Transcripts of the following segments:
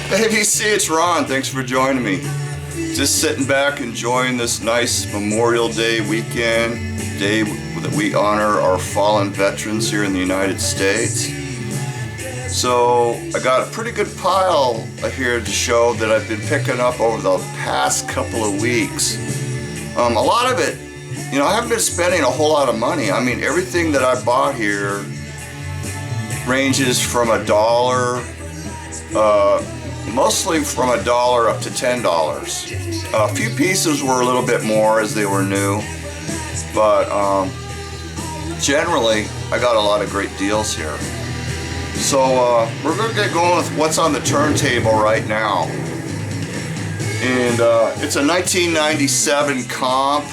Hey VC, it's Ron. Thanks for joining me. Just sitting back enjoying this nice Memorial Day weekend, day that we honor our fallen veterans here in the United States. So I got a pretty good pile here to show that I've been picking up over the past couple of weeks. A lot of it, you know, I haven't been spending a whole lot of money. I mean, everything that I bought here ranges from $1, mostly from $1 up to $10. A few pieces were a little bit more as they were new, but generally I got a lot of great deals here. So we're going to get going with what's on the turntable right now. And it's a 1997 comp,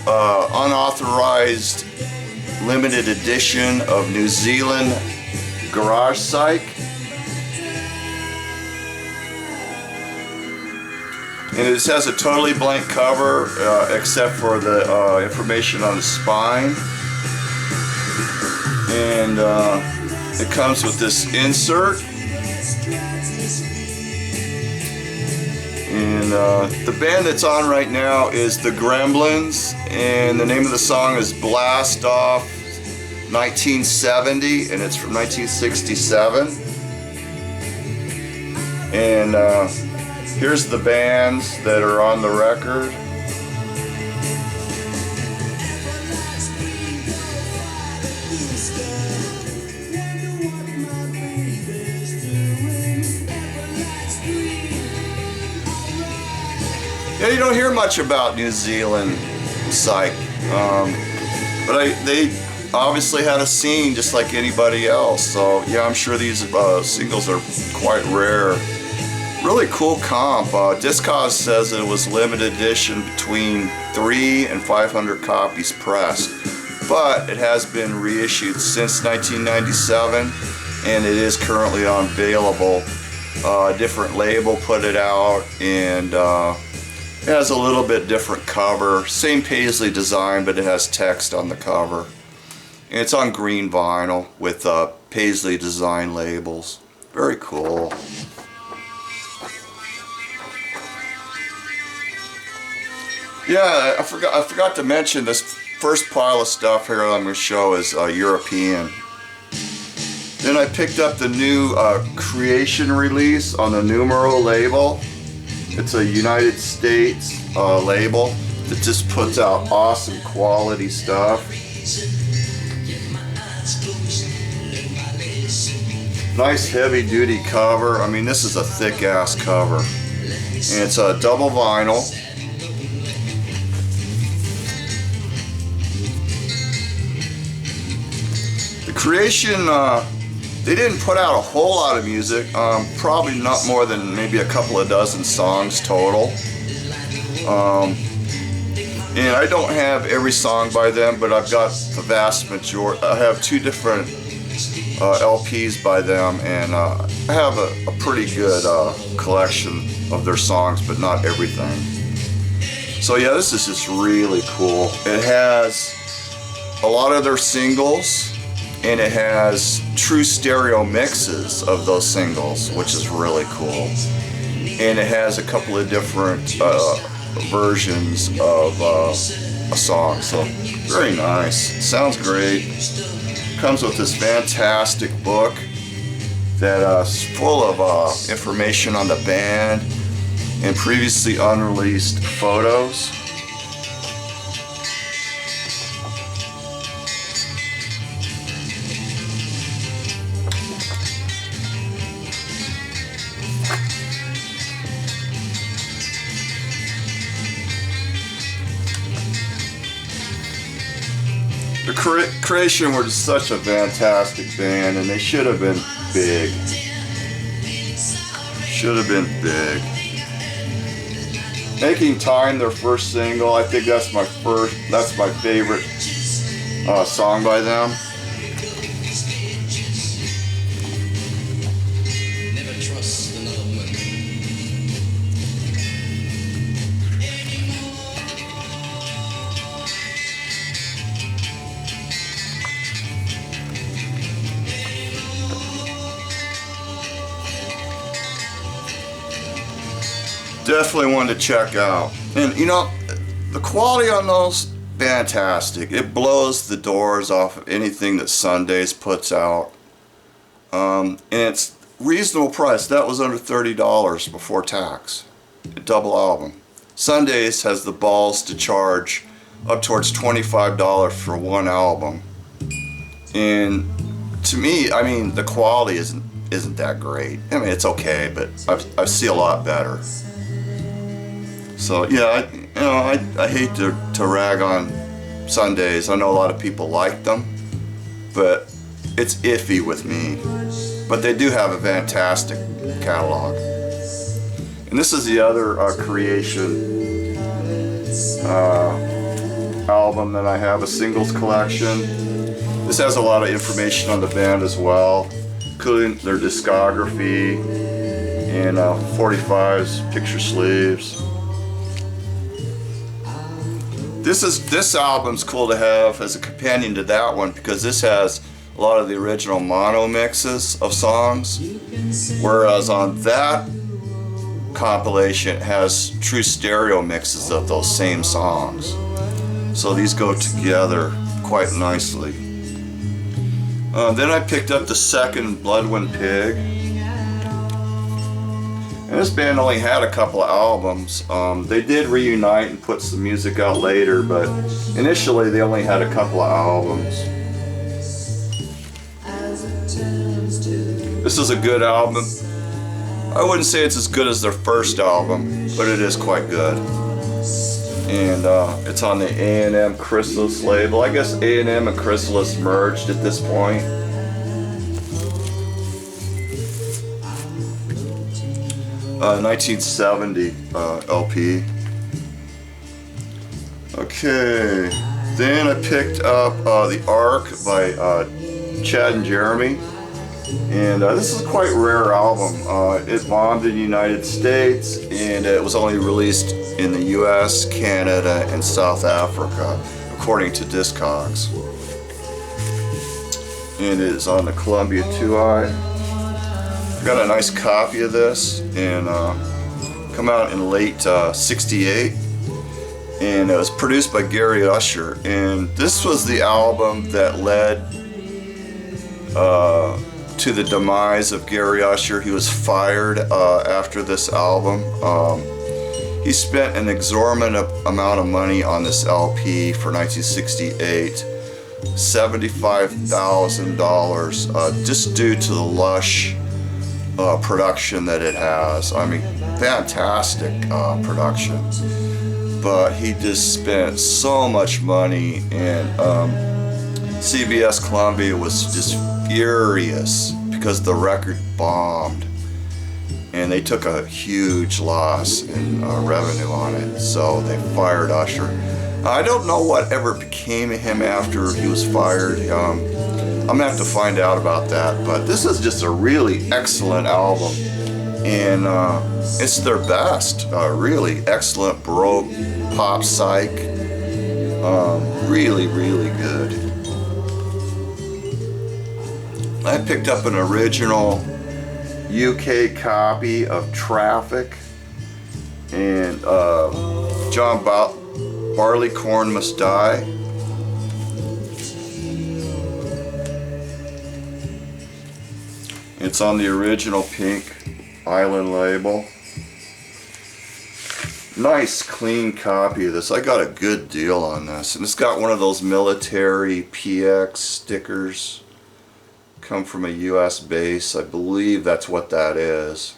unauthorized limited edition of New Zealand Garage Psych. And it has a totally blank cover except for the information on the spine. And it comes with this insert. And the band that's on right now is the Gremlins, and the name of the song is Blast Off 1970, and it's from 1967. And here's the bands that are on the record. Yeah, you don't hear much about New Zealand Psych, but they obviously had a scene just like anybody else. So yeah, I'm sure these singles are quite rare. Really cool comp. Discogs says it was limited edition between 300 and 500 copies pressed, but it has been reissued since 1997, and it is currently unavailable. A different label put it out, and it has a little bit different cover. Same paisley design, but it has text on the cover. And it's on green vinyl with paisley design labels. Very cool. Yeah, I forgot to mention this first pile of stuff here I'm going to show is European. Then I picked up the new Creation release on the Numero label. It's a United States label that just puts out awesome quality stuff. Nice heavy duty cover. I mean, this is a thick ass cover. And it's a double vinyl. The Creation, they didn't put out a whole lot of music, probably not more than maybe a couple of dozen songs total. And I don't have every song by them, but I've got the vast majority. I have 2 different LPs by them, and I have a pretty good collection of their songs, but not everything. So yeah, this is just really cool. It has a lot of their singles, and it has true stereo mixes of those singles, which is really cool. And it has a couple of different versions of a song, so very nice. Sounds great. Comes with this fantastic book that's full of information on the band and previously unreleased photos. The Creation were just such a fantastic band, and they should have been big. Should have been big. Making Time, their first single, I think that's my favorite song by them. Definitely one to check out. And you know, the quality on those, fantastic. It blows the doors off of anything that Sundays puts out. And it's reasonable price. That was under $30 before tax. A double album. Sundays has the balls to charge up towards $25 for one album. And to me, I mean, the quality isn't that great. I mean, it's okay, but I see a lot better. So yeah, I hate to rag on Sundays. I know a lot of people like them, but it's iffy with me. But they do have a fantastic catalog. And this is the other Creation album that I have, a singles collection. This has a lot of information on the band as well, including their discography and 45s, picture sleeves. This album's cool to have as a companion to that one because this has a lot of the original mono mixes of songs, whereas on that compilation it has true stereo mixes of those same songs. So these go together quite nicely. Then I picked up the second Bloodwind Pig. And this band only had a couple of albums. They did reunite and put some music out later, but initially they only had a couple of albums. This is a good album. I wouldn't say it's as good as their first album, but it is quite good. And it's on the A&M Chrysalis label. I guess A&M and Chrysalis merged at this point. 1970 LP. Okay, then I picked up The Ark by Chad and Jeremy. And this is a quite rare album. It bombed in the United States, and it was only released in the US, Canada, and South Africa, according to Discogs. And it is on the Columbia 2i. I got a nice copy of this, and come out in late '68. And it was produced by Gary Usher. And this was the album that led to the demise of Gary Usher. He was fired after this album. He spent an exorbitant amount of money on this LP for 1968, $75,000, just due to the lush production that it has. I mean, fantastic production. But he just spent so much money, and CBS Columbia was just furious because the record bombed, and they took a huge loss in revenue on it, so they fired Usher. I don't know what ever became of him after he was fired. I'm gonna have to find out about that, but this is just a really excellent album, and it's their best. Really excellent Baroque pop psych. Really, really good. I picked up an original UK copy of Traffic, and John Barleycorn Must Die. It's on the original Pink Island label. Nice clean copy of this. I got a good deal on this, and it's got one of those military PX stickers. Come from a US base. I believe that's what that is.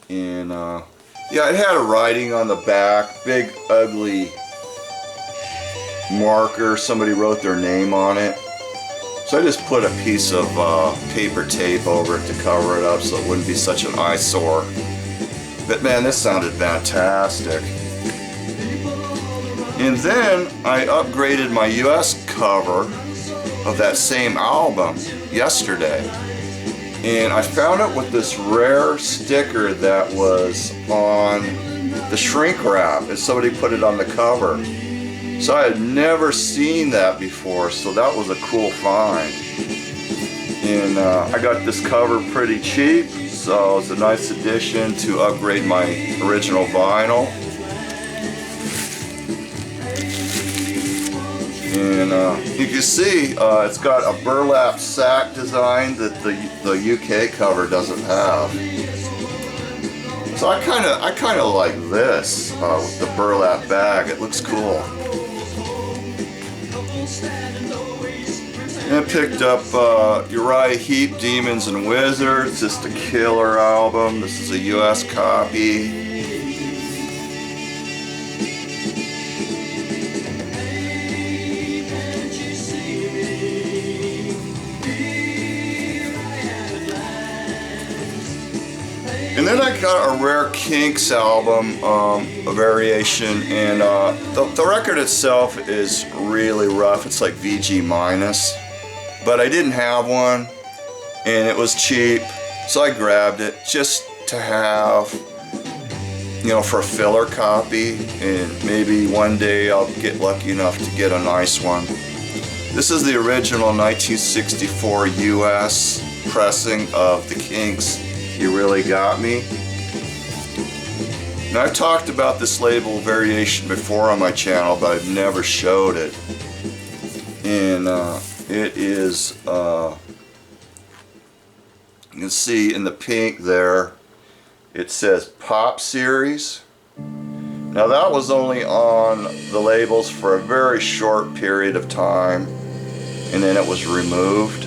And yeah, it had a writing on the back, big ugly marker. Somebody wrote their name on it. So I just put a piece of paper tape over it to cover it up so it wouldn't be such an eyesore. But man, this sounded fantastic. And then I upgraded my US cover of that same album yesterday. And I found it with this rare sticker that was on the shrink wrap, and somebody put it on the cover. So I had never seen that before, so that was a cool find. And I got this cover pretty cheap. so it's a nice addition to upgrade my original vinyl. And you can see it's got a burlap sack design that the UK cover doesn't have. So I kind of like this with the burlap bag. It looks cool. And I picked up Uriah Heep, Demons and Wizards. Just a killer album. This is a US copy. And then I got a rare Kinks album, a variation, and the record itself is really rough. It's like VG minus, but I didn't have one, and it was cheap, so I grabbed it just to have, you know, for a filler copy, and maybe one day I'll get lucky enough to get a nice one. This is the original 1964 US pressing of the Kinks. You Really Got Me. Now, I've talked about this label variation before on my channel, but I've never showed it. And it is, you can see in the pink there, it says Pop Series. Now that was only on the labels for a very short period of time, and then it was removed.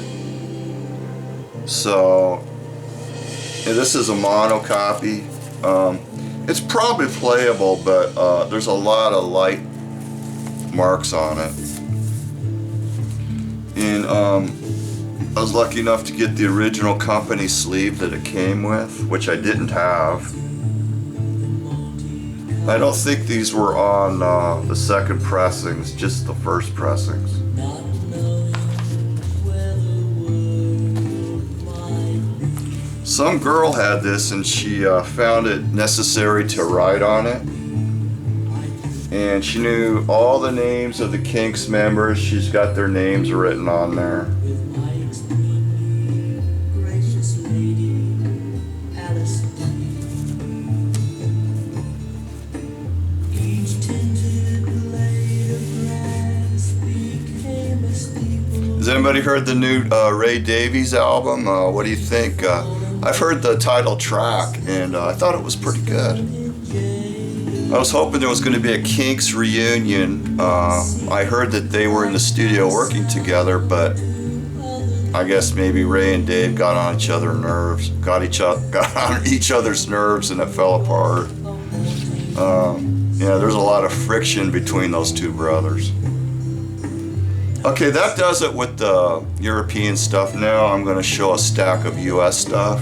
So, and this is a mono copy. It's probably playable, but there's a lot of light marks on it. And I was lucky enough to get the original company sleeve that it came with, which I didn't have. I don't think these were on the second pressings, just the first pressings. Some girl had this and she found it necessary to write on it. And she knew all the names of the Kinks members. She's got their names written on there. Has anybody heard the new Ray Davies album? What do you think? I've heard the title track, and I thought it was pretty good. I was hoping there was going to be a Kinks reunion. I heard that they were in the studio working together, but I guess maybe Ray and Dave got on each other's nerves, got on each other's nerves, and it fell apart. Yeah, there's a lot of friction between those two brothers. Okay, that does it with the European stuff. Now I'm going to show a stack of US stuff.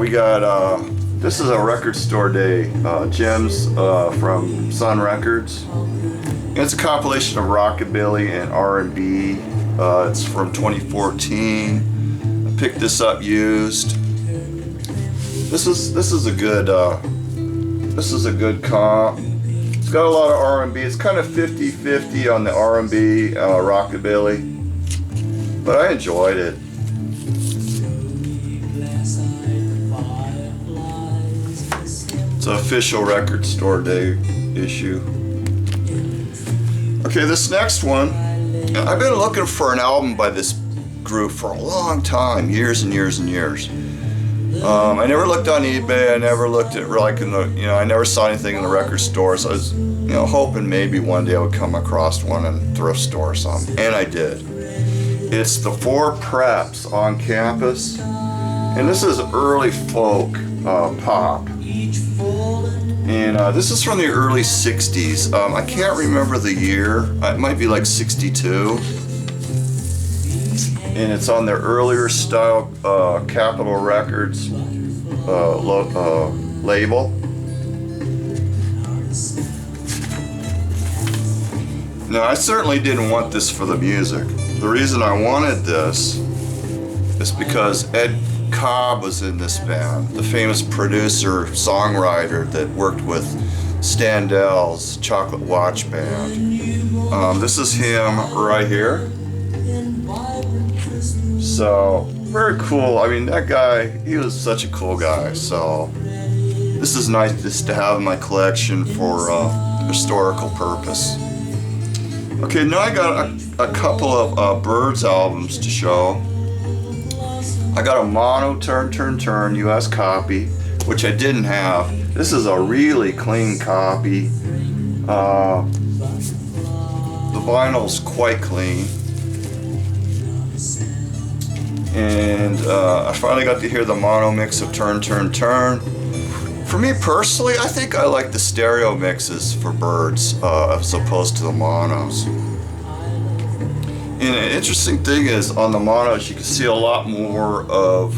We got, this is a record store day, gems from Sun Records. It's a compilation of rockabilly and R&B. It's from 2014. I picked this up used. This is a good comp. It's got a lot of R&B. It's kind of 50-50 on the R&B, rockabilly, but I enjoyed it. It's an official record store day issue. Okay, this next one, I've been looking for an album by this group for a long time, years and years and years. I never looked on eBay. I never looked at like in the, I never saw anything in the record stores. I was, hoping maybe one day I would come across one in a thrift store or something, and I did. It's the Four Preps on Campus, and this is early folk pop. And this is from the early 60s. I can't remember the year. It might be like 62. And it's on their earlier style Capitol Records label. Now, I certainly didn't want this for the music. The reason I wanted this is because Ed Cobb was in this band, the famous producer, songwriter that worked with Standell's Chocolate Watch Band. This is him right here. So very cool. I mean, that guy, he was such a cool guy. So this is nice just to have in my collection for historical purpose. Okay, now I got a couple of Byrds albums to show. I got a mono turn US copy, which I didn't have. This is a really clean copy. The vinyl's quite clean. And I finally got to hear the mono mix of Turn. For me personally, I think I like the stereo mixes for Byrds as opposed to the monos. And an interesting thing is on the monos you can see a lot more of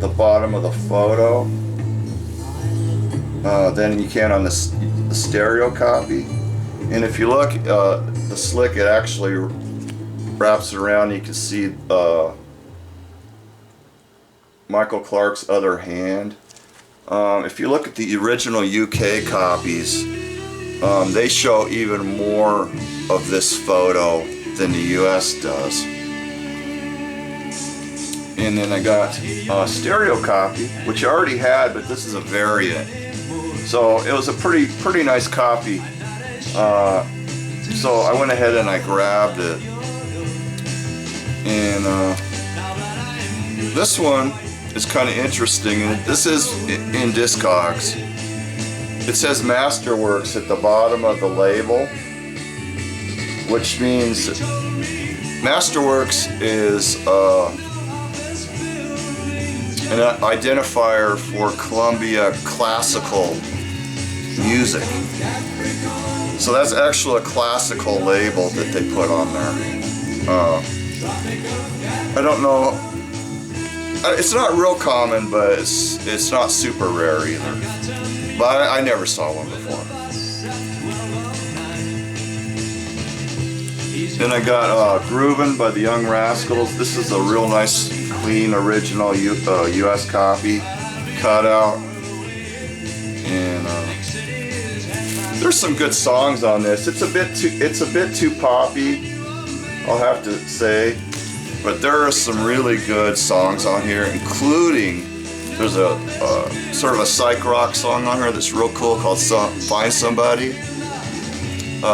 the bottom of the photo than you can on the stereo copy. And if you look, the slick, it actually wraps around. You can see Michael Clarke's other hand. If you look at the original UK copies, they show even more of this photo than the US does. And then I got a stereo copy, which I already had, but this is a variant. So it was a pretty nice copy. So I went ahead and I grabbed it. And this one is kind of interesting. And this is in Discogs. It says Masterworks at the bottom of the label, which means Masterworks is an identifier for Columbia classical music. So that's actually a classical label that they put on there. I don't know. It's not real common, but it's not super rare either. But I never saw one before. Then I got Groovin' by the Young Rascals. This is a real nice, clean, original US copy, cut out. And there's some good songs on this. It's a bit too poppy, I'll have to say. But there are some really good songs on here, including there's a sort of a psych rock song on here that's real cool called Find Somebody.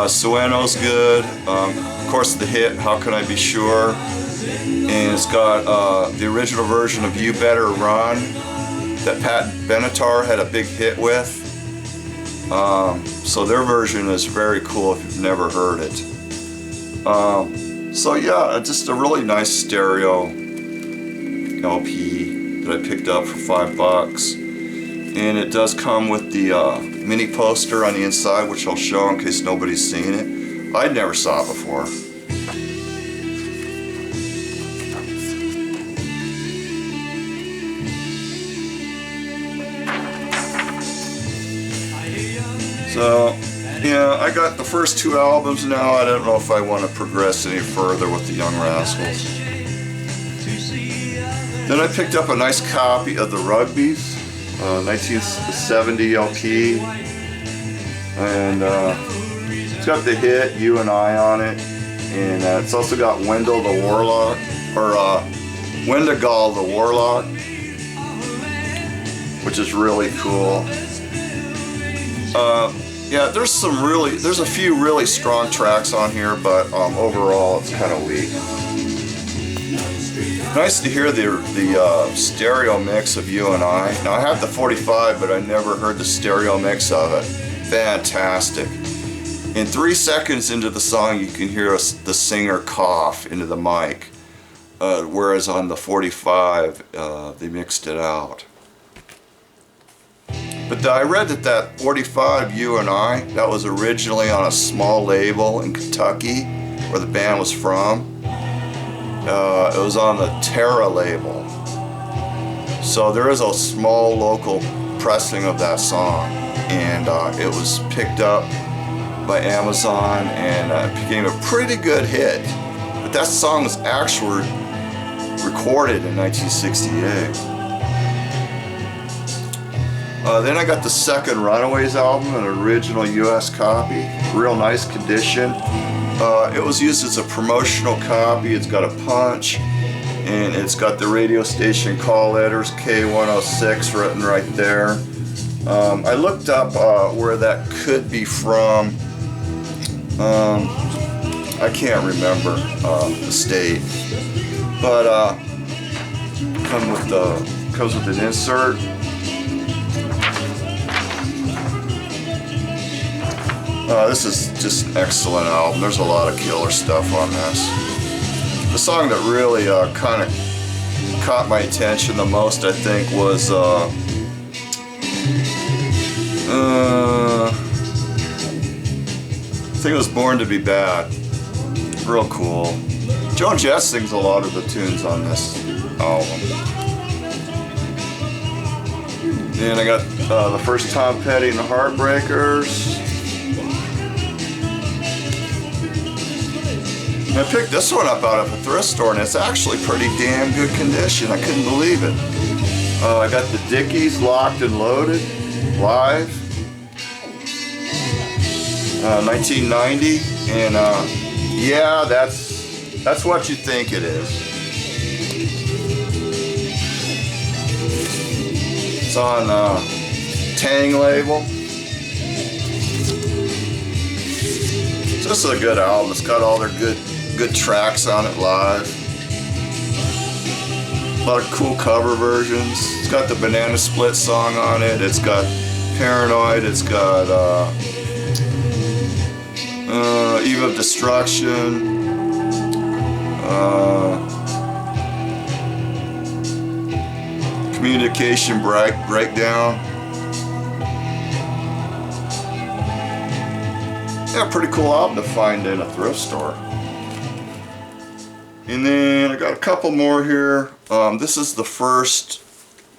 Sueno's good. Of course, the hit How Can I Be Sure, and it's got the original version of You Better Run that Pat Benatar had a big hit with. So their version is very cool if you've never heard it. So yeah, just a really nice stereo LP that I picked up for $5. And it does come with the mini poster on the inside, which I'll show in case nobody's seen it. I never saw it before. So, yeah, I got the first two albums now. I don't know if I want to progress any further with the Young Rascals. Then I picked up a nice copy of the Rugbies, 1970 LP, and it's got the hit You and I on it, and it's also got Wendell the Warlock, or Wendigal the Warlock, which is really cool. Yeah, there's a few really strong tracks on here, but overall it's kind of weak. Nice to hear the stereo mix of You and I. Now I have the 45, but I never heard the stereo mix of it. Fantastic. In 3 seconds into the song, you can hear the singer cough into the mic, whereas on the 45, they mixed it out. But I read that 45, You and I, that was originally on a small label in Kentucky, where the band was from. It was on the Terra label. So there is a small local pressing of that song, and it was picked up by Amazon and became a pretty good hit. But that song was actually recorded in 1968. Then I got the second Runaways album, an original US copy, real nice condition. It was used as a promotional copy. It's got a punch, and it's got the radio station call letters K106 written right there. I looked up where that could be from. I can't remember the state, but comes with an insert. This is just an excellent album. There's a lot of killer stuff on this. The song that really kind of caught my attention the most, I think, was I think it was Born to Be Bad. Real cool. Joan Jett sings a lot of the tunes on this album. And I got the first Tom Petty and the Heartbreakers. And I picked this one up out of a thrift store, and it's actually pretty damn good condition. I couldn't believe it. I got the Dickies Locked and Loaded live, 1990, and yeah, that's what you think it is. It's on Tang label. So this is a good album. It's got all their good tracks on it live. A lot of cool cover versions. It's got the Banana Split song on it. It's got Paranoid. It's got Eve of Destruction. Communication Breakdown. Yeah, pretty cool album to find in a thrift store. And then I got a couple more here. This is the first,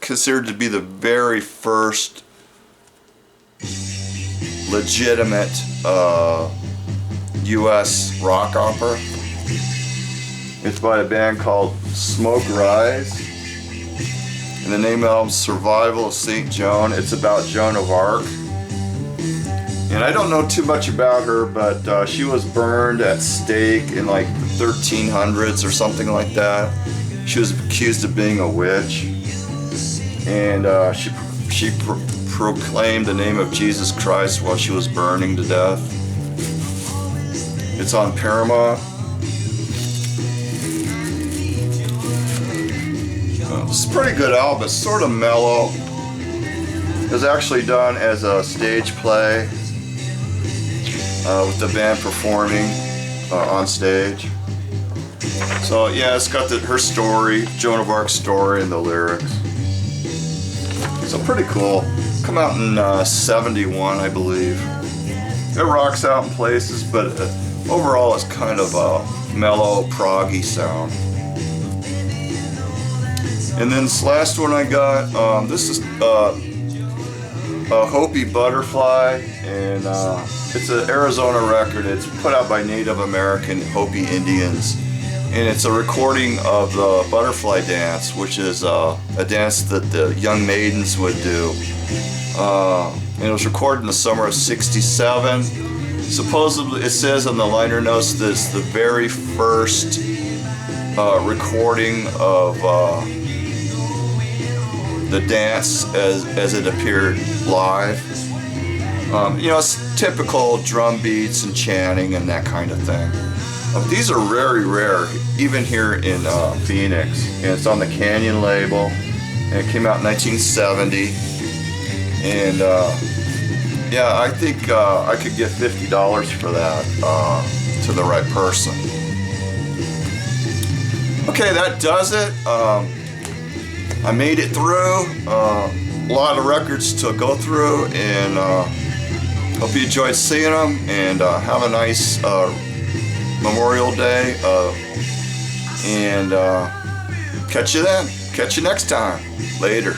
considered to be the very first legitimate US rock opera. It's by a band called Smoke Rise. And the name of the album is Survival of St. Joan. It's about Joan of Arc. And I don't know too much about her, but she was burned at stake in like the 1300s or something like that. She was accused of being a witch. And she proclaimed the name of Jesus Christ while she was burning to death. It's on Paramount. It's a pretty good album. It's sort of mellow. It was actually done as a stage play with the band performing on stage. So yeah, it's got her story, Joan of Arc's story, and the lyrics. So pretty cool. Come out in 71, I believe. It rocks out in places, but overall it's kind of a mellow, proggy sound. And then this last one I got, this is a Hopi Butterfly, and it's an Arizona record. It's put out by Native American Hopi Indians, and it's a recording of the butterfly dance, which is a dance that the young maidens would do. And it was recorded in the summer of '67. Supposedly, it says on the liner notes that it's the very first recording of the dance as it appeared live. You know, it's typical drum beats and chanting and that kind of thing. These are very rare, even here in Phoenix. And it's on the Canyon label, and it came out in 1970. And yeah, I think I could get $50 for that to the right person. Okay, that does it. I made it through. A lot of records to go through, and hope you enjoyed seeing them, and have a nice Memorial Day, and catch you then. Catch you next time. Later.